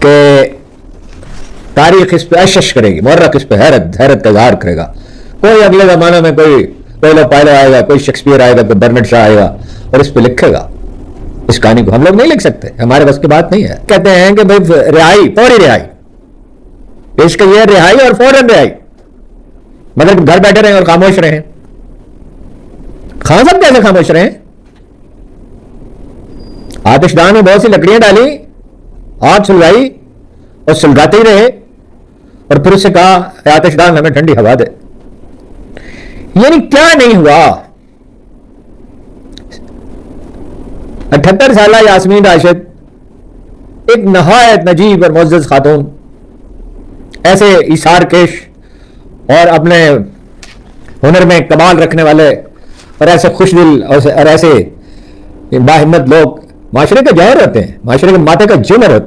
कि तारीख इस पे अशश करेगी, मौर्रख इस पे हैरत हैरत का इजहार करेगा। कोई अगले जमाने में कोई पेलो पायलो आएगा, कोई शेक्सपियर आएगा, कोई बर्नार्ड शॉ आएगा और इस पे लिखेगा। इस कहानी को हम लोग नहीं लिख सकते, हमारे बस की बात नहीं है। कहते हैं कि भाई रिहाई, फौरी रिहाई, पेश कही है रिहाई और फौरन रिहाई, मतलब घर बैठे रहे और खामोश रहे। खान साहब कैसे खामोश रहे? आतिशदान में बहुत सी लकड़ियां डाली, आग सुलगाई और सुलगाते ही रहे और फिर उससे कहा आतिशदान हमें ठंडी हवा दे। यानी क्या नहीं हुआ? 78 साल यास्मीन राशिद एक नहायत नजीब और मुअज़्ज़ज़ खातून, ऐसे इशार केश और अपने हुनर में कमाल रखने वाले और ऐसे खुशदिल और ऐसे बाहिम्मत लोग माशरे के जौहर होते हैं, माशरे के माथे का जुमर होते हैं।